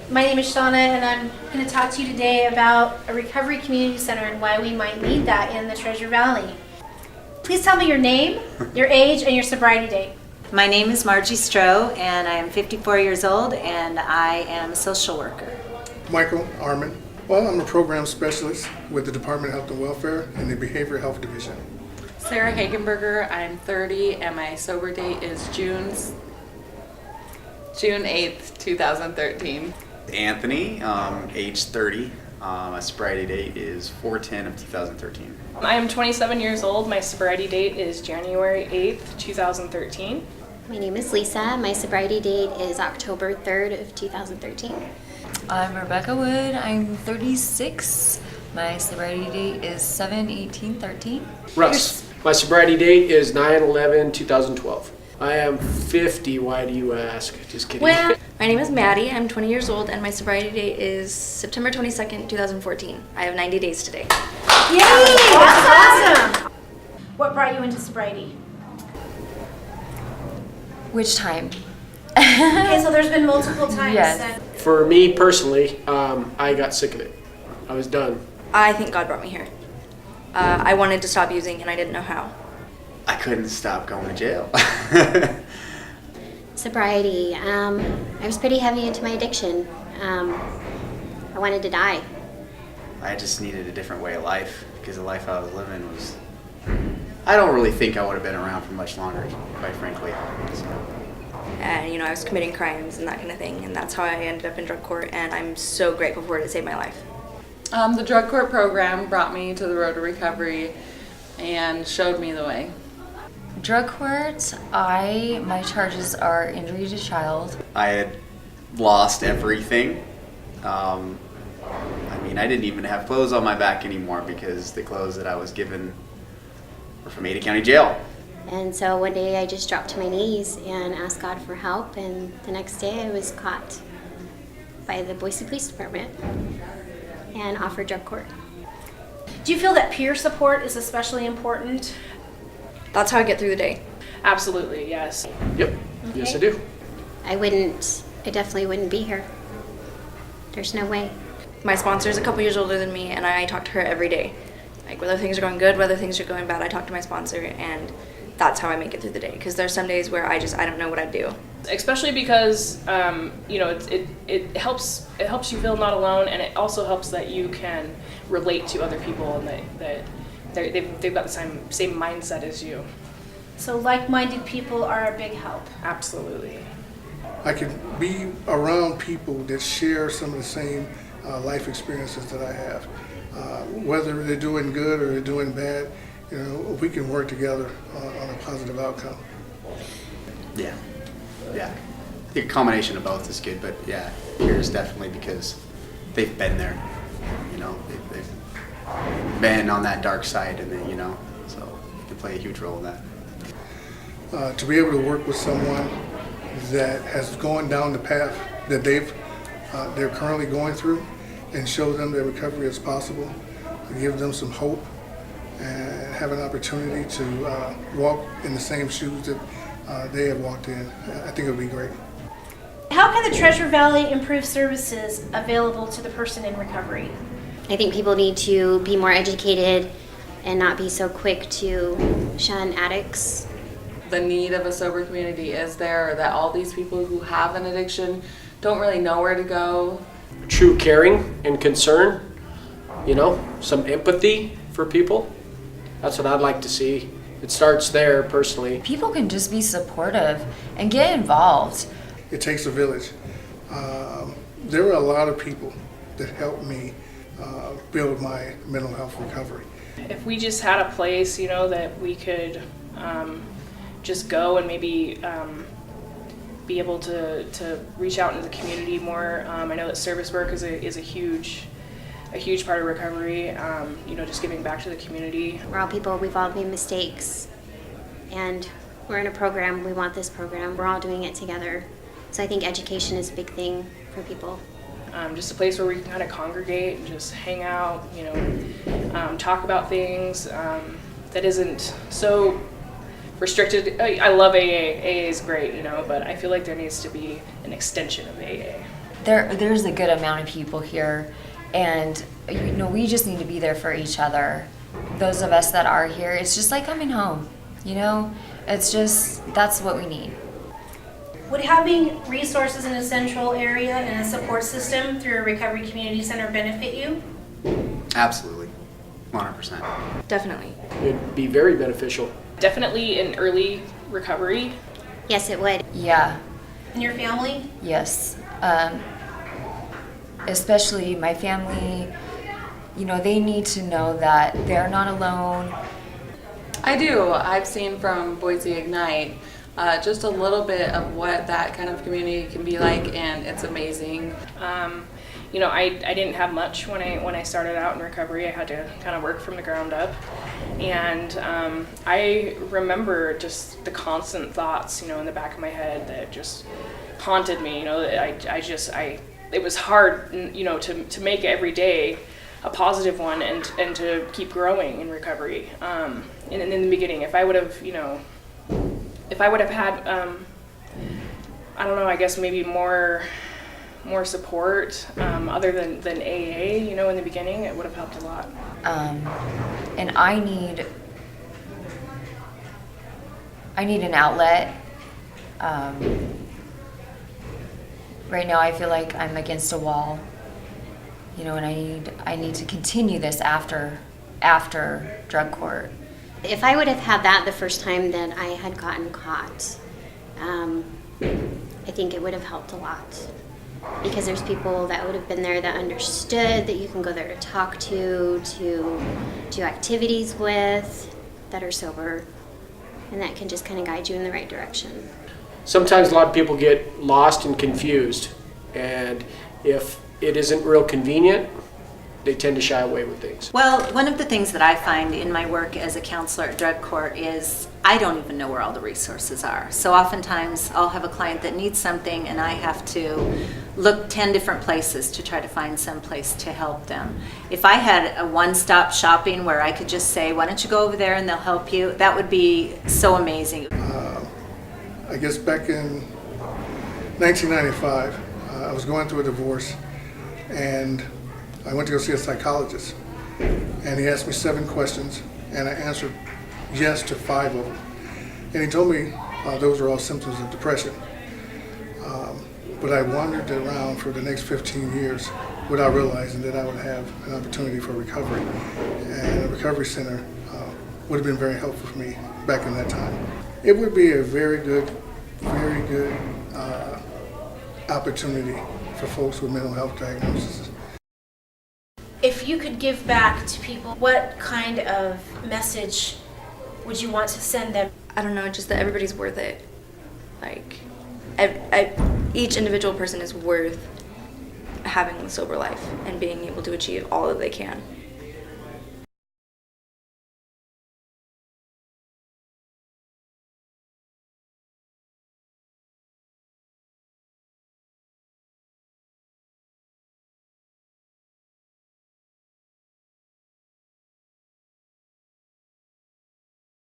My name is Shawna, and I'm going to talk to you today about a recovery community center and why we might need that in the Treasure Valley. Please tell me your name, your age, and your sobriety date. My name is Margie Stroh, and I am 54 years old, and I am a social worker. Michael Armin. Well, I'm a program specialist with the Department of Health and Welfare in the Behavioral Health Division. Sarah Hagenberger, I'm 30, and my sober date is June 8th, 2013. Anthony, age 30. My sobriety date is 4/10 of 2013. I am 27 years old. My sobriety date is January 8th, 2013. My name is Lisa. My sobriety date is October 3rd of 2013. I'm Rebecca Wood. I'm 36. My sobriety date is 7/18/13. Russ. My sobriety date is 9/11/2012. I am 50. Why do you ask? Just kidding. Well, my name is Maddie. I'm 20 years old, and my sobriety date is September 22nd, 2014. I have 90 days today. Yay! That's awesome! What brought you into sobriety? Which time? Okay, so there's been multiple times. Yes. For me personally, I got sick of it. I was done. I think God brought me here. I wanted to stop using, and I didn't know how. I couldn't stop going to jail. Sobriety. I was pretty heavy into my addiction. I wanted to die. I just needed a different way of life because the life I was living was... I don't really think I would have been around for much longer, quite frankly. So. And, I was committing crimes and that kind of thing, and that's how I ended up in drug court, and I'm so grateful for it. It saved my life. The drug court program brought me to the road to recovery and showed me the way. Drug court, my charges are injury to child. I had lost everything. I didn't even have clothes on my back anymore because the clothes that I was given were from Ada County Jail. And so one day I just dropped to my knees and asked God for help, and the next day I was caught by the Boise Police Department and offered drug court. Do you feel that peer support is especially important? That's how I get through the day. Absolutely, yes. Yep. Yes, I do. I definitely wouldn't be here. There's no way. My sponsor is a couple years older than me, and I talk to her every day. Like, whether things are going good, whether things are going bad, I talk to my sponsor, and that's how I make it through the day. Because there's some days where I don't know what I'd do. Especially because it helps you feel not alone, and it also helps that you can relate to other people and that they've got the same mindset as you. So like-minded people are a big help. Absolutely. I can be around people that share some of the same life experiences that I have. Whether they're doing good or they're doing bad, we can work together on a positive outcome. Yeah. I think a combination of both is good, but yeah, peers definitely because they've been there. They've been on that dark side, and then so it can play a huge role in that. To be able to work with someone that has gone down the path that they're currently going through, and show them that recovery is possible, give them some hope, and have an opportunity to walk in the same shoes that they have walked in. I think it would be great. How can the Treasure Valley improve services available to the person in recovery? I think people need to be more educated and not be so quick to shun addicts. The need of a sober community is there, that all these people who have an addiction don't really know where to go. True caring and concern, some empathy for people. That's what I'd like to see. It starts there personally. People can just be supportive and get involved. It takes a village. There were a lot of people that helped me build my mental health recovery. If we just had a place, that we could just go and maybe be able to reach out into the community more. I know that service work is a huge part of recovery. Just giving back to the community. We're all people. We've all made mistakes, and we're in a program. We want this program. We're all doing it together. So I think education is a big thing for people. Just a place where we can kind of congregate and just hang out, talk about things that isn't so restricted. I love AA. AA is great, but I feel like there needs to be an extension of AA. there's a good amount of people here, and we just need to be there for each other. Those of us that are here, it's just like coming home. It's just, that's what we need. Would having resources in a central area and a support system through a recovery community center benefit you? Absolutely, 100%. Definitely. It'd be very beneficial. Definitely in early recovery. Yes, it would. Yeah, And your family? yes. Especially my family, they need to know that they're not alone. I do. I've seen from Boise Ignite just a little bit of what that kind of community can be like, and it's amazing. I didn't have much when I started out in recovery. I had to kind of work from the ground up, and I remember just the constant thoughts, in the back of my head that just haunted me. It was hard, to make every day a positive one and to keep growing in recovery. And in the beginning, if I would have had, I don't know, I guess maybe more support other than AA, in the beginning, it would have helped a lot. And I need an outlet. Right now I feel like I'm against a wall, and I need to continue this after drug court. If I would have had that the first time that I had gotten caught, I think it would have helped a lot. Because there's people that would have been there that understood, that you can go there to talk to do activities with, that are sober, and that can just kind of guide you in the right direction. Sometimes a lot of people get lost and confused, and if it isn't real convenient, they tend to shy away with things. Well, one of the things that I find in my work as a counselor at drug court is I don't even know where all the resources are. So oftentimes I'll have a client that needs something and I have to look 10 different places to try to find some place to help them. If I had a one-stop shopping where I could just say, why don't you go over there and they'll help you, that would be so amazing. I guess back in 1995, I was going through a divorce, and I went to go see a psychologist, and he asked me 7 questions, and I answered yes to 5 of them. And he told me those were all symptoms of depression. But I wandered around for the next 15 years without realizing that I would have an opportunity for recovery. And a recovery center would have been very helpful for me back in that time. It would be a very good opportunity for folks with mental health diagnoses. If you could give back to people, what kind of message would you want to send them? I don't know, just that everybody's worth it. Like, each individual person is worth having a sober life and being able to achieve all that they can.